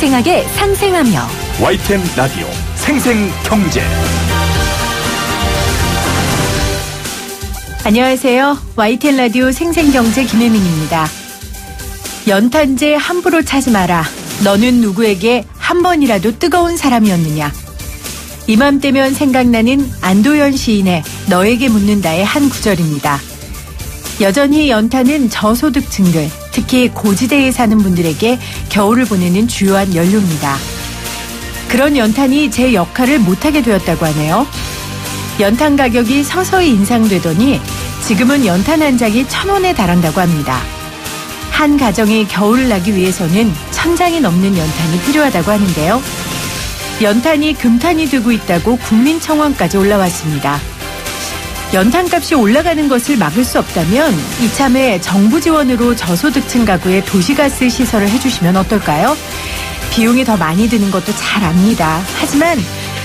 생생하게 상생하며 YTN 라디오 생생경제. 안녕하세요. YTN 라디오 생생경제 김혜민입니다. 연탄재 함부로 차지 마라. 너는 누구에게 한 번이라도 뜨거운 사람이었느냐. 이맘때면 생각나는 안도현 시인의 너에게 묻는다의 한 구절입니다. 여전히 연탄은 저소득층들, 특히 고지대에 사는 분들에게 겨울을 보내는 주요한 연료입니다. 그런 연탄이 제 역할을 못하게 되었다고 하네요. 연탄 가격이 서서히 인상되더니 지금은 연탄 한 장이 1,000원에 달한다고 합니다. 한 가정이 겨울을 나기 위해서는 1,000장이 넘는 연탄이 필요하다고 하는데요. 연탄이 금탄이 되고 있다고 국민청원까지 올라왔습니다. 연탄값이 올라가는 것을 막을 수 없다면 이참에 정부 지원으로 저소득층 가구에 도시가스 시설을 해주시면 어떨까요? 비용이 더 많이 드는 것도 잘 압니다. 하지만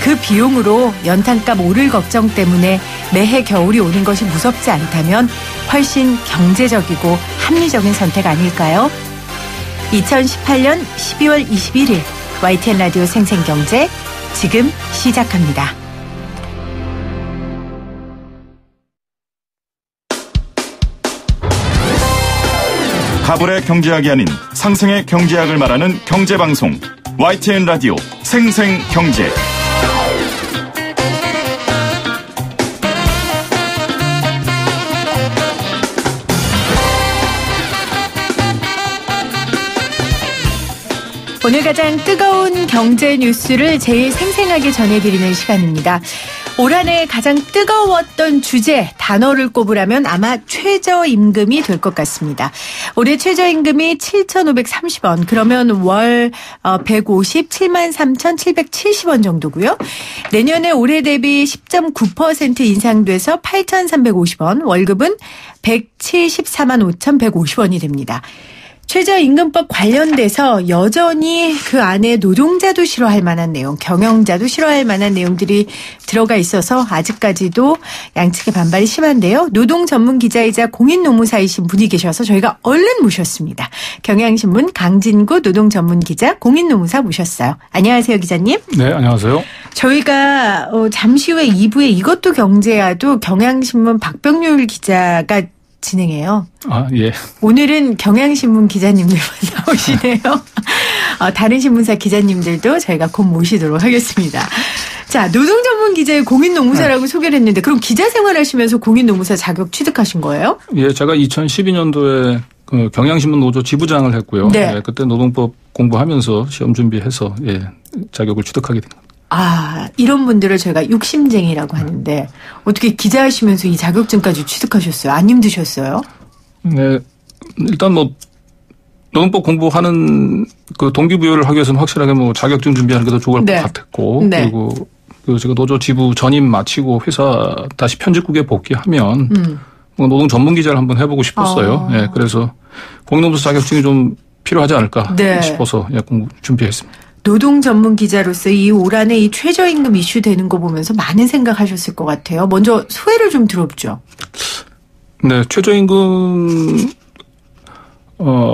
그 비용으로 연탄값 오를 걱정 때문에 매해 겨울이 오는 것이 무섭지 않다면 훨씬 경제적이고 합리적인 선택 아닐까요? 2018년 12월 21일 YTN 라디오 생생경제 지금 시작합니다. 가불의 경제학이 아닌 상생의 경제학을 말하는 경제방송 YTN 라디오 생생경제. 오늘 가장 뜨거운 경제 뉴스를 제일 생생하게 전해드리는 시간입니다. 올 한 해 가장 뜨거웠던 주제, 단어를 꼽으라면 아마 최저임금이 될 것 같습니다. 올해 최저임금이 7,530원, 그러면 월 157만 3,770원 정도고요. 내년에 올해 대비 10.9% 인상돼서 8,350원, 월급은 174만 5,150원이 됩니다. 최저임금법 관련돼서 여전히 그 안에 노동자도 싫어할 만한 내용, 경영자도 싫어할 만한 내용들이 들어가 있어서 아직까지도 양측의 반발이 심한데요. 노동 전문 기자이자 공인노무사이신 분이 계셔서 저희가 얼른 모셨습니다. 경향신문 강진구 노동 전문 기자, 공인노무사 모셨어요. 안녕하세요, 기자님. 네, 안녕하세요. 저희가 잠시 후에 2부에 이것도 경제야도 경향신문 박병률 기자가 진행해요. 아, 예. 오늘은 경향신문 기자님들만 나오시네요. 다른 신문사 기자님들도 저희가 곧 모시도록 하겠습니다. 자, 노동 전문 기자의 공인노무사라고 소개를 했는데 그럼 기자 생활하시면서 공인노무사 자격 취득하신 거예요? 예, 제가 2012년도에 그 경향신문 노조 지부장을 했고요. 네. 예, 그때 노동법 공부하면서 시험 준비해서 자격을 취득하게 된 겁니다. 아, 이런 분들을 저희가 욕심쟁이라고 하는데 어떻게 기자하시면서 이 자격증까지 취득하셨어요? 안 힘드셨어요? 네, 일단 노동법 공부하는 그 동기부여를 하기 위해서는 확실하게 자격증 준비하는 게 더 좋을 것 같았고, 네. 그리고 제가 노조 지부 전임 마치고 회사 다시 편집국에 복귀하면 노동 전문 기자를 한번 해보고 싶었어요. 예, 그래서 공인노무사 자격증이 좀 필요하지 않을까 싶어서 공부 준비했습니다. 노동 전문 기자로서 이 올 한 해 이 최저임금 이슈 되는 거 보면서 많은 생각하셨을 것 같아요. 먼저 소회를 좀 들어보죠. 네, 최저임금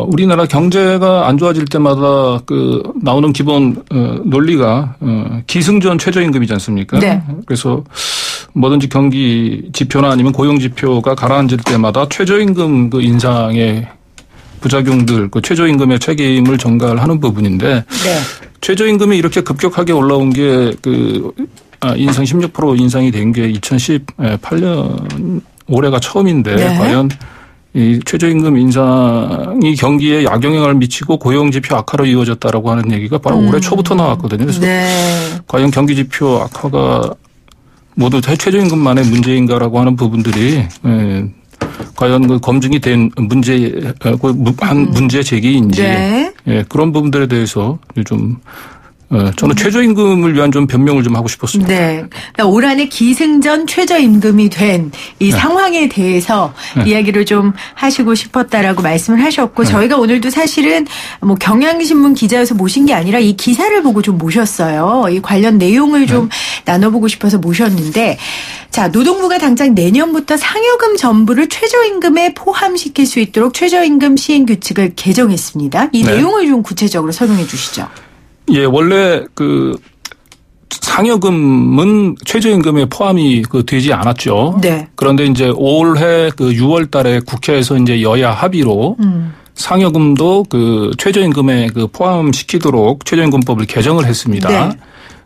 우리나라 경제가 안 좋아질 때마다 나오는 기본 논리가 기승전 최저임금이지 않습니까? 네. 그래서 뭐든지 경기 지표나 아니면 고용 지표가 가라앉을 때마다 최저임금 인상의 부작용들, 최저임금의 책임을 전가하는 부분인데, 네. 최저임금이 이렇게 급격하게 올라온 게 인상 16% 인상이 된 게 2018년 올해가 처음인데, 네. 과연 이 최저임금 인상이 경기에 악영향을 미치고 고용 지표 악화로 이어졌다라고 하는 얘기가 바로 올해 초부터 나왔거든요. 그래서 과연 경기 지표 악화가 모두 최저임금만의 문제인가라고 하는 부분들이 과연 검증이 된 문제 제기인지 그런 부분들에 대해서 좀 저는 최저임금을 위한 좀 변명을 좀 하고 싶었습니다. 네. 그러니까 올 한 해 기승전 최저임금이 된 이 상황에 대해서 이야기를 좀 하시고 싶었다라고 말씀을 하셨고 저희가 오늘도 사실은 경향신문 기자여서 모신 게 아니라 이 기사를 보고 좀 모셨어요. 이 관련 내용을 좀 나눠보고 싶어서 모셨는데 자, 노동부가 당장 내년부터 상여금 전부를 최저임금에 포함시킬 수 있도록 최저임금 시행 규칙을 개정했습니다. 이 내용을 좀 구체적으로 설명해 주시죠. 예, 원래 상여금은 최저임금에 포함이 되지 않았죠. 네. 그런데 이제 올해 6월 달에 국회에서 이제 여야 합의로 상여금도 최저임금에 포함시키도록 최저임금법을 개정을 했습니다. 네.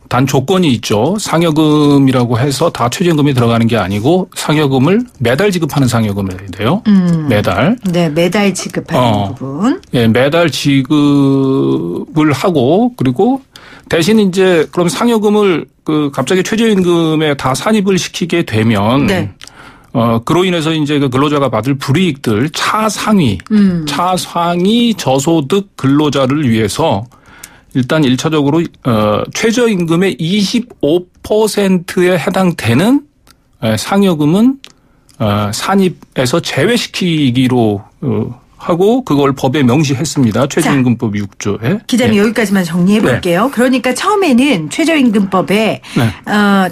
단 조건이 있죠. 상여금이라고 해서 다 최저임금이 들어가는 게 아니고 상여금을 매달 지급하는 상여금을 해야 돼요. 매달. 네, 매달 지급하는 부분. 예, 매달 지급을 하고 그리고 대신 이제 그럼 상여금을 갑자기 최저임금에 다 산입을 시키게 되면 네. 그로 인해서 이제 근로자가 받을 불이익들 차상위 저소득 근로자를 위해서 일단 1차적으로 최저임금의 25%에 해당되는 상여금은 산입에서 제외시키기로 하고 그걸 법에 명시했습니다. 최저임금법 6조에. 기자님 네. 여기까지만 정리해 볼게요. 네. 그러니까 처음에는 최저임금법에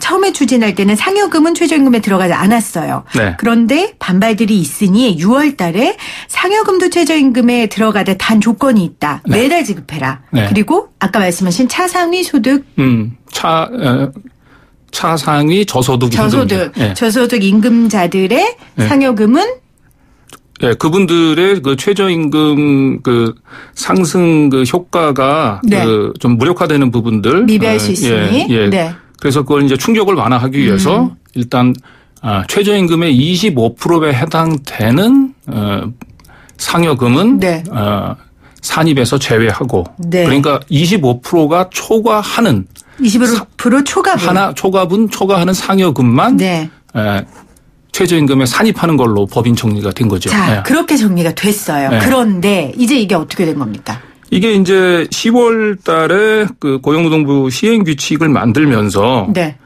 처음에 추진할 때는 상여금은 최저임금에 들어가지 않았어요. 네. 그런데 반발들이 있으니 6월 달에 상여금도 최저임금에 들어가되 단 조건이 있다. 네. 매달 지급해라. 네. 그리고 아까 말씀하신 차상위 소득. 차상위 저소득 임금자들의 상여금은 네, 그분들의 최저임금 상승 효과가 네. 좀 무력화되는 부분들 미비할 수 있으니. 예. 네. 그래서 그걸 이제 충격을 완화하기 위해서 일단 최저임금의 25%에 해당되는 상여금은 네. 산입에서 제외하고 네. 그러니까 25%가 초과하는 25% 초과분 초과하는 상여금만 네. 최저임금에 산입하는 걸로 법인 정리가 된 거죠. 자, 네. 그렇게 정리가 됐어요. 네. 그런데 이제 이게 어떻게 된 겁니까? 이게 이제 10월 달에 고용노동부 시행규칙을 만들면서 네.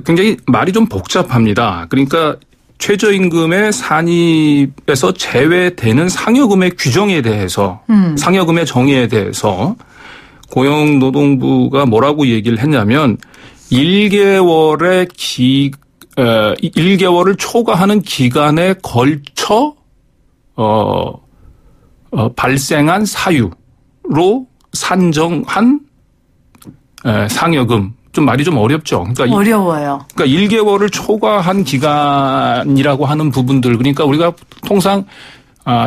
굉장히 말이 좀 복잡합니다. 그러니까 최저임금의 산입에서 제외되는 상여금의 규정에 대해서 상여금의 정의에 대해서 고용노동부가 뭐라고 얘기를 했냐면 1개월을 초과하는 기간에 걸쳐 발생한 사유로 산정한 상여금. 좀 말이 좀 어렵죠. 그러니까 어려워요. 그러니까 1개월을 초과한 기간이라고 하는 부분들. 그러니까 우리가 통상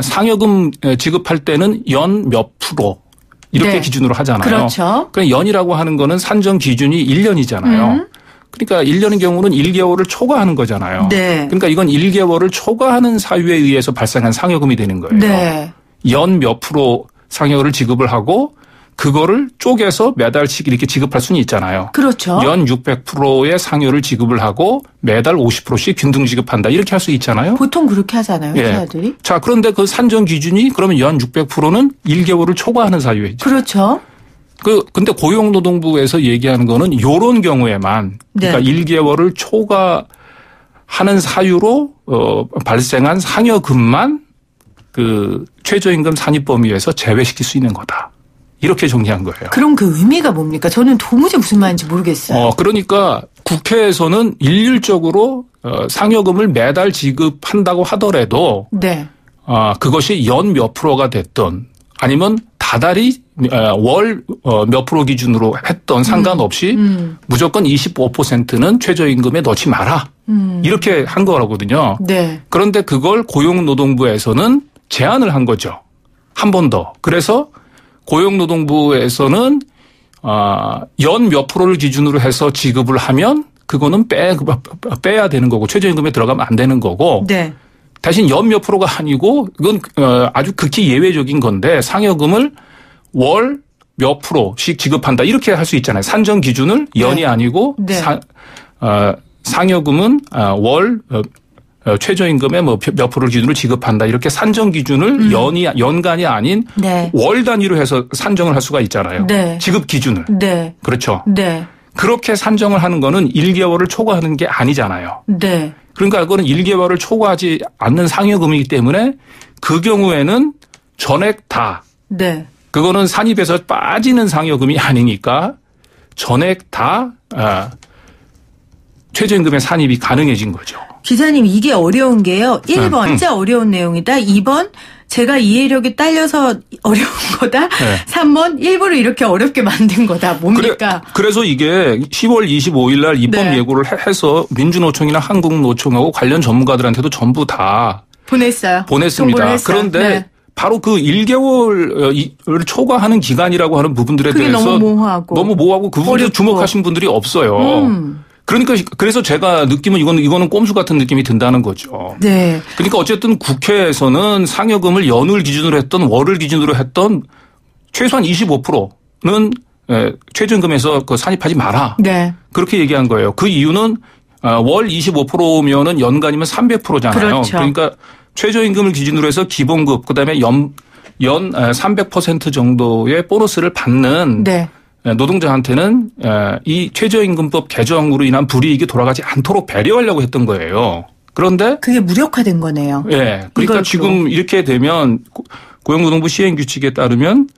상여금 지급할 때는 연 몇 프로 이렇게 네. 기준으로 하잖아요. 그렇죠. 그러니까 연이라고 하는 거는 산정 기준이 1년이잖아요. 그러니까 1년인 경우는 1개월을 초과하는 거잖아요. 네. 그러니까 이건 1개월을 초과하는 사유에 의해서 발생한 상여금이 되는 거예요. 네. 연 몇 프로 상여를 지급을 하고 그거를 쪼개서 매달씩 이렇게 지급할 수는 있잖아요. 그렇죠. 연 600%의 상여를 지급을 하고 매달 50%씩 균등 지급한다. 이렇게 할 수 있잖아요. 보통 그렇게 하잖아요. 예. 회사들이. 자, 그런데 그 산정 기준이 그러면 연 600%는 1개월을 초과하는 사유에 있죠. 그렇죠. 근데 고용노동부에서 얘기하는 거는 요런 경우에만 그러니까 네. 1개월을 초과하는 사유로 발생한 상여금만 최저임금 산입 범위에서 제외시킬 수 있는 거다. 이렇게 정리한 거예요. 그럼 그 의미가 뭡니까? 저는 도무지 무슨 말인지 모르겠어요. 그러니까 국회에서는 일률적으로 상여금을 매달 지급한다고 하더라도 네. 그것이 연 몇 프로가 됐던 아니면 다달이 월 몇 프로 기준으로 했던 상관없이 무조건 25%는 최저임금에 넣지 마라. 이렇게 한 거라거든요. 네. 그런데 그걸 고용노동부에서는 제안을 한 거죠. 한 번 더. 그래서 고용노동부에서는 연 몇 프로를 기준으로 해서 지급을 하면 그거는 빼야 되는 거고 최저임금에 들어가면 안 되는 거고 네. 대신 연 몇 프로가 아니고 이건 아주 극히 예외적인 건데 상여금을 월 몇 프로씩 지급한다 이렇게 할 수 있잖아요. 산정 기준을 연이 아니고 네. 상여금은 월 최저임금의 몇 프로를 기준으로 지급한다 이렇게 산정 기준을 연간이 아닌 네. 월 단위로 해서 산정을 할 수가 있잖아요. 네. 지급 기준을. 네. 그렇죠. 네. 그렇게 산정을 하는 거는 1개월을 초과하는 게 아니잖아요. 네. 그러니까 그거는 1개월을 초과하지 않는 상여금이기 때문에 그 경우에는 전액 다. 네. 그거는 산입에서 빠지는 상여금이 아니니까 전액 다 최저임금의 산입이 가능해진 거죠. 기자님 이게 어려운 게요. 1번 진짜 어려운 내용이다. 2번 제가 이해력이 딸려서 어려운 거다. 네. 3번 일부러 이렇게 어렵게 만든 거다. 뭡니까? 그래서 이게 10월 25일 날 입법 네. 예고를 해서 민주노총이나 한국노총하고 관련 전문가들한테도 전부 다 보냈습니다. 그런데 네. 바로 그 1개월을 초과하는 기간이라고 하는 부분들에 그게 대해서 너무 모호하고 그 부분에 주목하신 분들이 없어요. 그러니까 그래서 제가 느낌은 이거는 꼼수 같은 느낌이 든다는 거죠. 네. 그러니까 어쨌든 국회에서는 상여금을 연을 기준으로 했던 월을 기준으로 했던 최소한 25%는 최저임금에서 산입하지 마라. 네. 그렇게 얘기한 거예요. 그 이유는 월 25%면은 연간이면 300%잖아요. 그렇죠. 그러니까 최저임금을 기준으로 해서 기본급 그다음에 연 300% 정도의 보너스를 받는 네. 노동자한테는 이 최저임금법 개정으로 인한 불이익이 돌아가지 않도록 배려하려고 했던 거예요. 그런데 그게 무력화된 거네요. 예. 그러니까 지금 이렇게 되면 고용노동부 시행규칙에 따르면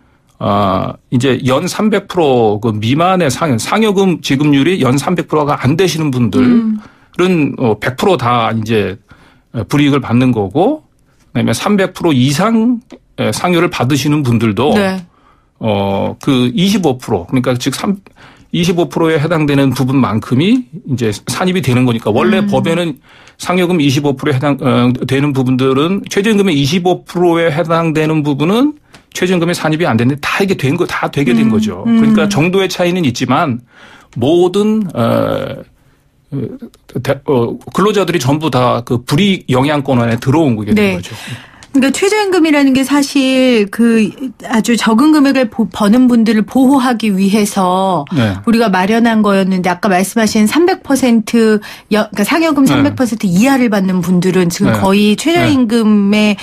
이제 연 300% 그 미만의 상여금 지급률이 연 300%가 안 되시는 분들은 100% 다 이제 불이익을 받는 거고, 그다음에 300% 이상 상여를 받으시는 분들도 네. 그 25% 그러니까 즉 25%에 해당되는 부분만큼이 이제 산입이 되는 거니까 원래 법에는 상여금 25%에 해당되는 부분들은 최저임금의 25%에 해당되는 부분은 최저임금에 산입이 안 되는데 다 이게 다 되게 된 거죠. 그러니까 정도의 차이는 있지만 모든 근로자들이 전부 다 그 불이익 영향권 안에 들어온 거게 된 거죠. 그러니까 최저임금이라는 게 사실 그 아주 적은 금액을 버는 분들을 보호하기 위해서 네. 우리가 마련한 거였는데 아까 말씀하신 300% 그러니까 상여금 300% 이하를 받는 분들은 지금 네. 거의 최저임금의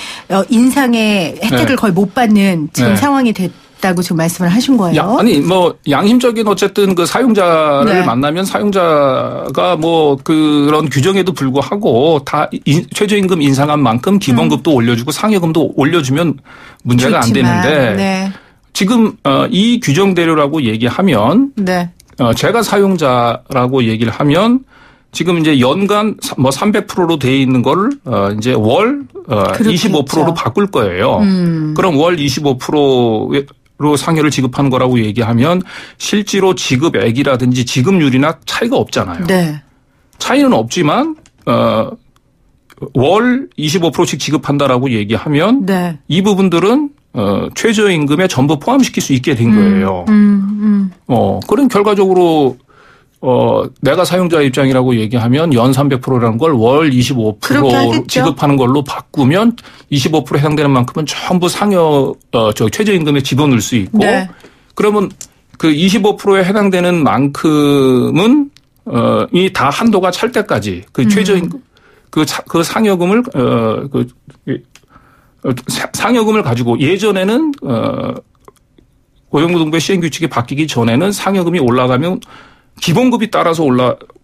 인상의 혜택을 거의 못 받는 지금 상황이 됐다고 지금 말씀을 하신 거예요. 아니 양심적인 어쨌든 그 사용자를 만나면 사용자가 그런 규정에도 불구하고 다 최저임금 인상한 만큼 기본급도 올려주고 상여금도 올려주면 문제가 좋지만, 안 되는데 네. 지금 이 규정대로라고 얘기하면 네. 제가 사용자라고 얘기를 하면 지금 이제 연간 300%로 돼 있는 걸 이제 월 25%로 바꿀 거예요. 그럼 월 25%로 상여를 지급하는 거라고 얘기하면 실제로 지급액이라든지 지급률이나 차이가 없잖아요. 네. 차이는 없지만 월 25%씩 지급한다라고 얘기하면 네. 이 부분들은 최저임금에 전부 포함시킬 수 있게 된 거예요. 그럼 결과적으로 내가 사용자 입장이라고 얘기하면 연 300%라는 걸 월 25% 지급하는 걸로 바꾸면 25% 해당되는 만큼은 전부 최저임금에 집어넣을 수 있고 네. 그러면 그 25%에 해당되는 만큼은 이 다 한도가 찰 때까지 그 최저임금 그 상여금을 상여금을 가지고 예전에는 고용노동부의 시행규칙이 바뀌기 전에는 상여금이 올라가면 기본급이 따라서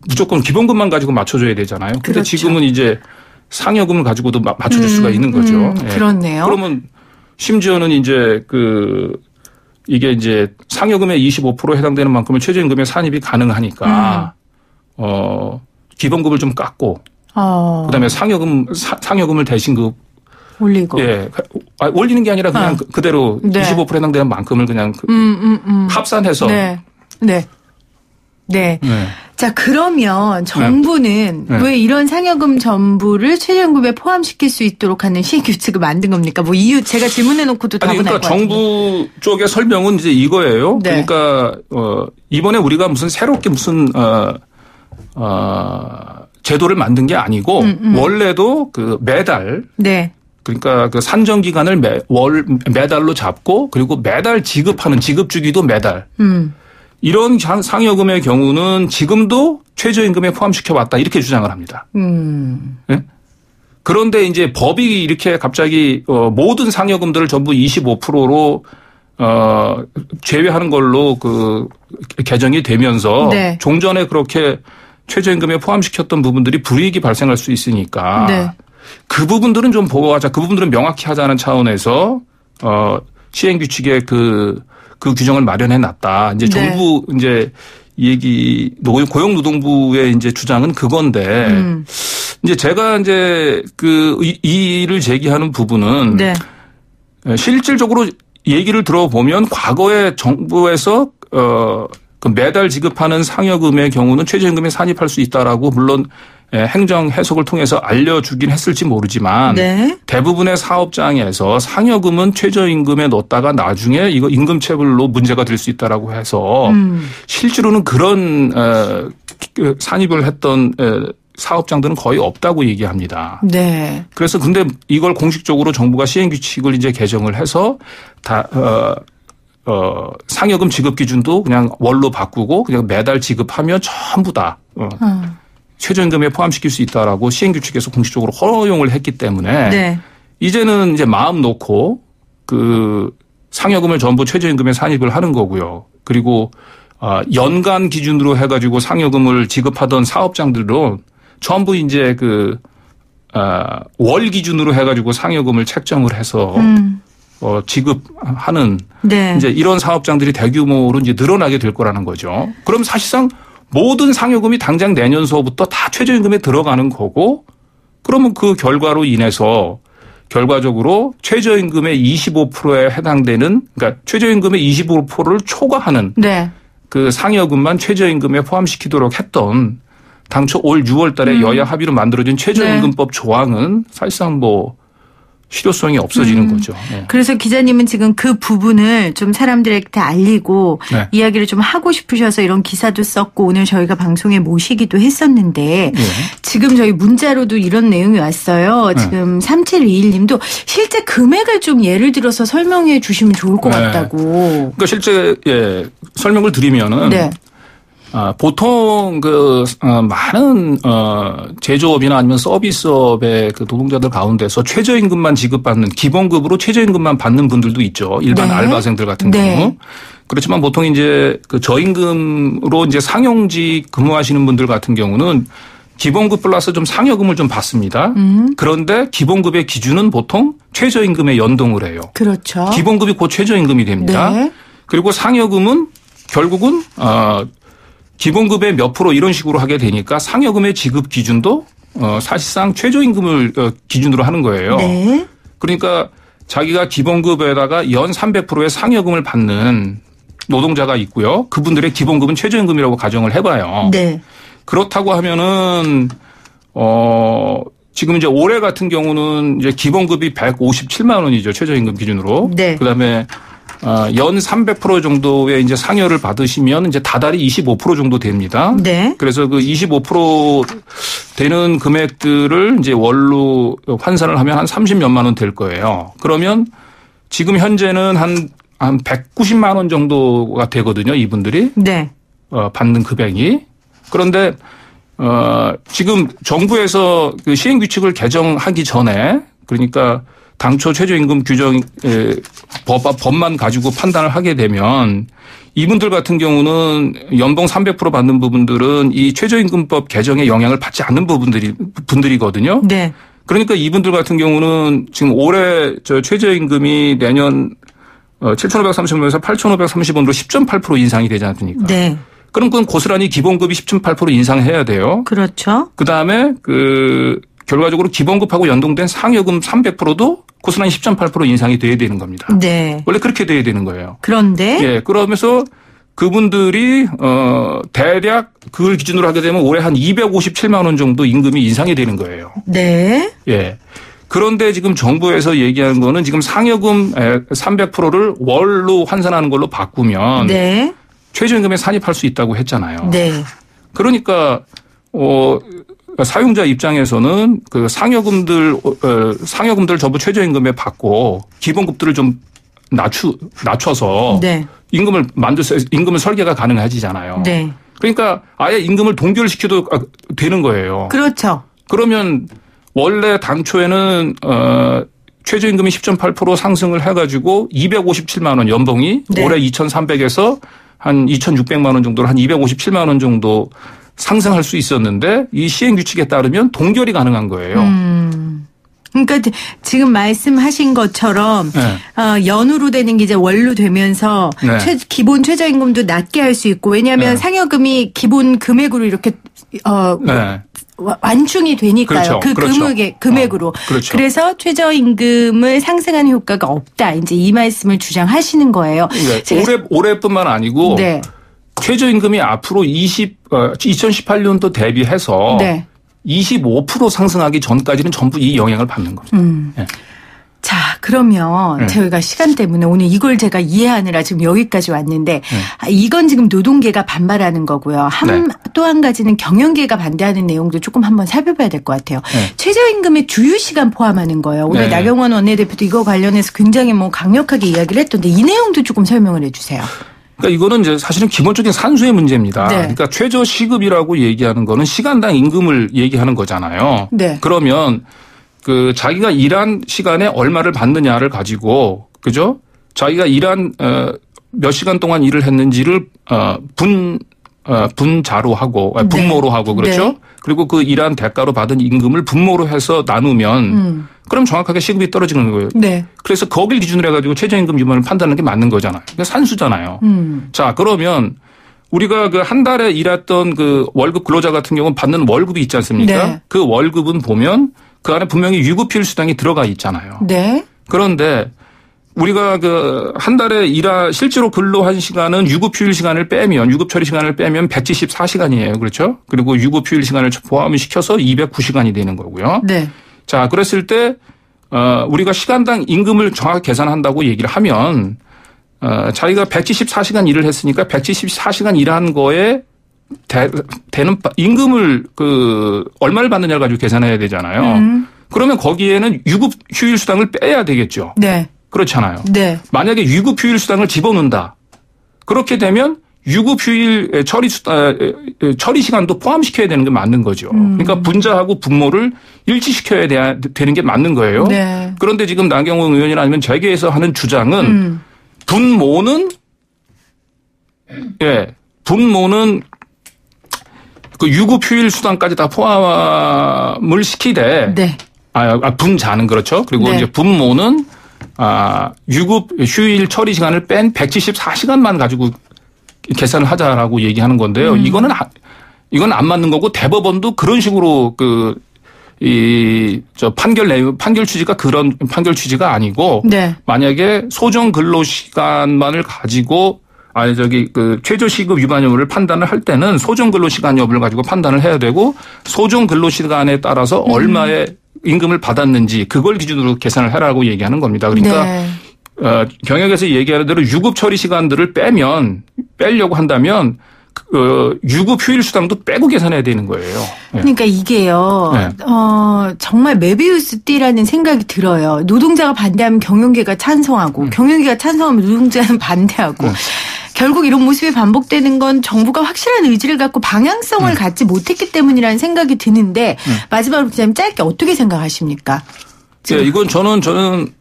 무조건 기본급만 가지고 맞춰줘야 되잖아요. 그런데 그렇죠. 지금은 이제 상여금을 가지고도 맞춰줄 수가 있는 거죠. 그렇네요. 그러면 심지어는 이제 이게 이제 상여금의 25% 해당되는 만큼은 최저임금에 산입이 가능하니까 기본급을 좀 깎고 그다음에 상여금을 대신 올리고. 예. 올리는 게 아니라 그냥 그대로 25% 해당되는 만큼을 그냥 합산해서. 네. 네. 네. 자, 그러면 정부는 왜 이런 상여금 전부를 최저임금에 포함시킬 수 있도록 하는 시행규칙을 만든 겁니까? 이유 제가 질문해놓고도 답은 알 것 같아요. 그러니까 정부 쪽의 설명은 이제 이거예요. 네. 그러니까 이번에 우리가 무슨 새롭게 무슨 제도를 만든 게 아니고 원래도 매달. 네. 그러니까 산정 기간을 매달로 잡고 그리고 매달 지급하는 지급 주기도 매달. 이런 상여금의 경우는 지금도 최저임금에 포함시켜왔다 이렇게 주장을 합니다. 네? 그런데 이제 법이 이렇게 갑자기 모든 상여금들을 전부 25%로 제외하는 걸로 개정이 되면서 네. 종전에 그렇게 최저임금에 포함시켰던 부분들이 불이익이 발생할 수 있으니까 네. 그 부분들은 좀 보호하자. 그 부분들은 명확히 하자는 차원에서 시행규칙에 그 규정을 마련해 놨다. 이제 정부 네. 이제 고용노동부의 이제 주장은 그건데 이제 제가 이제 이 일을 제기하는 부분은 네. 실질적으로 얘기를 들어보면 과거에 정부에서 그 매달 지급하는 상여금의 경우는 최저임금에 산입할 수 있다라고 물론 행정 해석을 통해서 알려주긴 했을지 모르지만 네. 대부분의 사업장에서 상여금은 최저임금에 넣었다가 나중에 이거 임금체불로 문제가 될 수 있다라고 해서 실제로는 그런 산입을 했던 사업장들은 거의 없다고 얘기합니다. 네. 그래서 근데 이걸 공식적으로 정부가 시행규칙을 이제 개정을 해서 상여금 지급 기준도 그냥 월로 바꾸고 그냥 매달 지급하면 전부 다 최저임금에 포함시킬 수 있다라고 시행규칙에서 공식적으로 허용을 했기 때문에 네. 이제는 이제 마음 놓고 그 상여금을 전부 최저임금에 산입을 하는 거고요. 그리고 연간 기준으로 해가지고 상여금을 지급하던 사업장들도 전부 이제 월 기준으로 해가지고 상여금을 책정을 해서 지급하는 네. 이제 이런 사업장들이 대규모로 이제 늘어나게 될 거라는 거죠. 그럼 사실상 모든 상여금이 당장 내년서부터 다 최저임금에 들어가는 거고 그러면 그 결과로 인해서 결과적으로 최저임금의 25%에 해당되는 그러니까 최저임금의 25%를 초과하는 네. 그 상여금만 최저임금에 포함시키도록 했던 당초 올 6월 달에 여야 합의로 만들어진 최저임금법 조항은 사실상 뭐 실효성이 없어지는 거죠. 네. 그래서 기자님은 지금 그 부분을 좀 사람들에게 알리고 네. 이야기를 좀 하고 싶으셔서 이런 기사도 썼고 오늘 저희가 방송에 모시기도 했었는데 네. 지금 저희 문자로도 이런 내용이 왔어요. 네. 지금 3721님도 실제 금액을 좀 예를 들어서 설명해 주시면 좋을 것 네. 같다고. 그러니까 실제 설명을 드리면은 네. 보통 많은 제조업이나 아니면 서비스업의 그 노동자들 가운데서 최저임금만 지급받는 기본급으로 최저임금만 받는 분들도 있죠. 일반 네. 알바생들 같은 네. 경우. 그렇지만 보통 이제 그 저임금으로 이제 상용직 근무하시는 분들 같은 경우는 기본급 플러스 좀 상여금을 좀 받습니다. 그런데 기본급의 기준은 보통 최저임금에 연동을 해요. 그렇죠. 기본급이 곧 최저임금이 됩니다. 네. 그리고 상여금은 결국은 기본급의 몇 프로 이런 식으로 하게 되니까 상여금의 지급 기준도 사실상 최저임금을 기준으로 하는 거예요. 네. 그러니까 자기가 기본급에다가 연 300%의 상여금을 받는 노동자가 있고요. 그분들의 기본급은 최저임금이라고 가정을 해봐요. 네. 그렇다고 하면은 지금 이제 올해 같은 경우는 이제 기본급이 157만 원이죠. 최저임금 기준으로. 네. 그다음에 연 300% 정도의 이제 상여를 받으시면 이제 다달이 25% 정도 됩니다. 네. 그래서 그 25% 되는 금액들을 이제 월로 환산을 하면 한 30몇만 원 될 거예요. 그러면 지금 현재는 한 190만 원 정도가 되거든요. 이분들이. 네. 받는 금액이. 그런데 지금 정부에서 그 시행규칙을 개정하기 전에 그러니까 당초 최저임금 규정 법만 가지고 판단을 하게 되면 이분들 같은 경우는 연봉 300% 받는 부분들은 이 최저임금법 개정에 영향을 받지 않는 분들이거든요. 네. 그러니까 이분들 같은 경우는 지금 올해 저 최저임금이 내년 7,530원에서 8,530원으로 10.8% 인상이 되지 않습니까? 네. 그럼 그건 고스란히 기본급이 10.8% 인상해야 돼요. 그렇죠. 그다음에 결과적으로 기본급하고 연동된 상여금 300%도 고스란히 10.8% 인상이 돼야 되는 겁니다. 네. 원래 그렇게 돼야 되는 거예요. 그런데 예, 그러면서 그분들이 대략 그걸 기준으로 하게 되면 올해 한 257만 원 정도 임금이 인상이 되는 거예요. 네. 예. 그런데 지금 정부에서 얘기하는 거는 지금 상여금 300%를 월로 환산하는 걸로 바꾸면 네. 최저임금에 산입할 수 있다고 했잖아요. 네. 그러니까 사용자 입장에서는 그 상여금들 전부 최저임금에 받고 기본급들을 좀 낮춰서 네. 임금을 설계가 가능해지잖아요. 네. 그러니까 아예 임금을 동결시켜도 되는 거예요. 그렇죠. 그러면 원래 당초에는 최저임금이 10.8% 상승을 해가지고 257만 원 연봉이 네. 올해 2,300에서 한 2,600만 원 정도로 한 257만 원 정도 상승할 수 있었는데 이 시행규칙에 따르면 동결이 가능한 거예요. 그러니까 지금 말씀하신 것처럼 네. 연으로 되는 게 이제 월로 되면서 네. 기본 최저임금도 낮게 할 수 있고 왜냐하면 네. 상여금이 기본 금액으로 이렇게 네. 완충이 되니까요. 그렇죠. 금액으로. 그렇죠. 그래서 최저임금을 상승하는 효과가 없다. 이제 이 말씀을 주장하시는 거예요. 네. 올해뿐만 아니고 네. 최저임금이 앞으로 2018년도 대비해서 네. 25% 상승하기 전까지는 전부 이 영향을 받는 거죠. 네. 자, 그러면 저희가 시간 때문에 오늘 이걸 제가 이해하느라 지금 여기까지 왔는데 이건 지금 노동계가 반발하는 거고요. 또 한 가지는 경영계가 반대하는 내용도 조금 한번 살펴봐야 될 것 같아요. 최저임금의 주휴시간 포함하는 거예요. 오늘 나경원 원내대표도 이거 관련해서 굉장히 강력하게 이야기를 했던데 이 내용도 조금 설명을 해 주세요. 그러니까 이거는 이제 사실은 기본적인 산수의 문제입니다. 네. 그러니까 최저 시급이라고 얘기하는 거는 시간당 임금을 얘기하는 거잖아요. 네. 그러면 자기가 일한 시간에 얼마를 받느냐를 가지고, 그죠? 자기가 일한, 몇 시간 동안 일을 했는지를, 분자로 하고, 분모로 하고, 그렇죠? 네. 그리고 그 일한 대가로 받은 임금을 분모로 해서 나누면, 그럼 정확하게 시급이 떨어지는 거예요. 네. 그래서 거길 기준으로 해가지고 최저임금 유무를 판단하는 게 맞는 거잖아요. 그러니까 산수잖아요. 자, 그러면 우리가 한 달에 일했던 월급 근로자 같은 경우는 받는 월급이 있지 않습니까? 네. 그 월급은 보면 그 안에 분명히 유급휴일 수당이 들어가 있잖아요. 네. 그런데 우리가 한 달에 실제로 근로한 시간은 유급휴일 시간을 빼면 유급 처리 시간을 빼면 174시간이에요. 그렇죠? 그리고 유급휴일 시간을 포함시켜서 209시간이 되는 거고요. 네. 자, 그랬을 때 우리가 시간당 임금을 정확히 계산한다고 얘기를 하면 자기가 174시간 일을 했으니까 174시간 일한 거에 되는 임금을 얼마를 받느냐를 가지고 계산해야 되잖아요. 그러면 거기에는 유급 휴일 수당을 빼야 되겠죠. 네. 그렇잖아요. 네. 만약에 유급 휴일 수당을 집어넣는다. 그렇게 되면 유급 휴일 처리 시간도 포함시켜야 되는 게 맞는 거죠. 그러니까 분자하고 분모를 일치시켜야 되는 게 맞는 거예요. 네. 그런데 지금 나경원 의원이나 아니면 재계에서 하는 주장은 분모는 그 유급 휴일 수당까지 다 포함을 시키되 네. 분자는 그렇죠. 그리고 네. 이제 분모는 유급 휴일 처리 시간을 뺀 174시간만 가지고 계산을 하자라고 얘기하는 건데요. 이건 안 맞는 거고 대법원도 그런 식으로 판결 취지가 그런 판결 취지가 아니고 네. 만약에 소정 근로 시간만을 가지고 최저 시급 위반 여부를 판단을 할 때는 소정 근로 시간 여부를 가지고 판단을 해야 되고 소정 근로 시간에 따라서 얼마의 임금을 받았는지 그걸 기준으로 계산을 해라고 얘기하는 겁니다. 그러니까 네. 경영에서 얘기하는 대로 유급 처리 시간들을 빼려고 한다면 유급 휴일 수당도 빼고 계산해야 되는 거예요. 네. 그러니까 이게요. 네. 정말 메비우스 띠라는 생각이 들어요. 노동자가 반대하면 경영계가 찬성하고 경영계가 찬성하면 노동자는 반대하고 결국 이런 모습이 반복되는 건 정부가 확실한 의지를 갖고 방향성을 갖지 못했기 때문이라는 생각이 드는데 마지막으로 그냥 짧게 어떻게 생각하십니까? 네, 이건 저는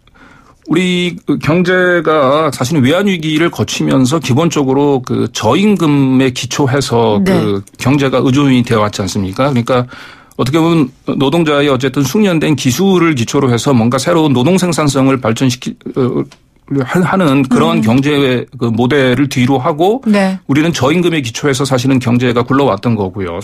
우리 경제가 사실은 외환 위기를 거치면서 기본적으로 저임금에 기초해서 네. 경제가 의존이 되어 왔지 않습니까? 그러니까 어떻게 보면 노동자의 어쨌든 숙련된 기술을 기초로 해서 뭔가 새로운 노동 생산성을 하는 그런 경제의 모델을 뒤로 하고 네. 우리는 저임금에 기초해서 사실은 경제가 굴러왔던 거고요.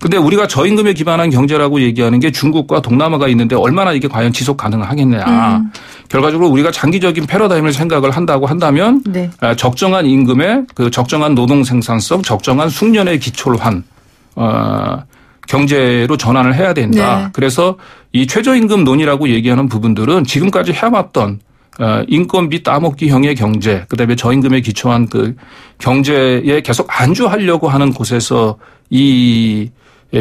근데 우리가 저임금에 기반한 경제라고 얘기하는 게 중국과 동남아가 있는데 얼마나 이게 과연 지속 가능하겠냐. 결과적으로 우리가 장기적인 패러다임을 생각을 한다고 한다면 네. 적정한 임금에 적정한 노동 생산성, 적정한 숙련에 기초로 한 경제로 전환을 해야 된다. 네. 그래서 이 최저임금 논의라고 얘기하는 부분들은 지금까지 해왔던 인건비 따먹기형의 경제, 그다음에 저임금에 기초한 경제에 계속 안주하려고 하는 곳에서 이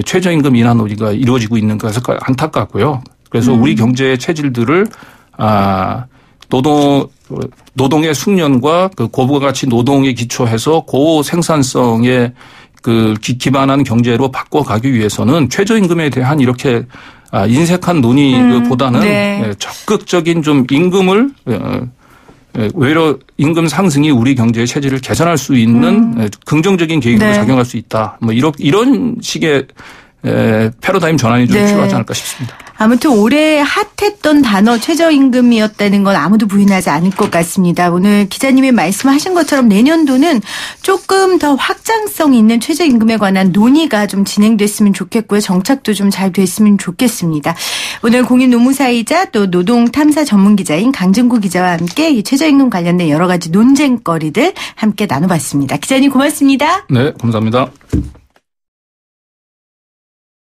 최저임금 인하 논의가 이루어지고 있는 것은 안타깝고요. 그래서 우리 경제의 체질들을 노동의 숙련과 고부가가치 노동에 기초해서 고생산성에 기반한 경제로 바꿔가기 위해서는 최저임금에 대한 이렇게 인색한 논의보다는 네. 적극적인 좀 임금을 외려 임금 상승이 우리 경제의 체질을 개선할 수 있는 긍정적인 계기로 네. 작용할 수 있다. 이런 식의 패러다임 전환이 좀 네. 필요하지 않을까 싶습니다. 아무튼 올해 핫했던 단어 최저임금이었다는 건 아무도 부인하지 않을 것 같습니다. 오늘 기자님이 말씀하신 것처럼 내년도는 조금 더 확장성 있는 최저임금에 관한 논의가 좀 진행됐으면 좋겠고요. 정착도 좀 잘 됐으면 좋겠습니다. 오늘 공인노무사이자 또 노동탐사 전문기자인 강증구 기자와 함께 이 최저임금 관련된 여러 가지 논쟁거리들 함께 나눠봤습니다. 기자님 고맙습니다. 네, 감사합니다.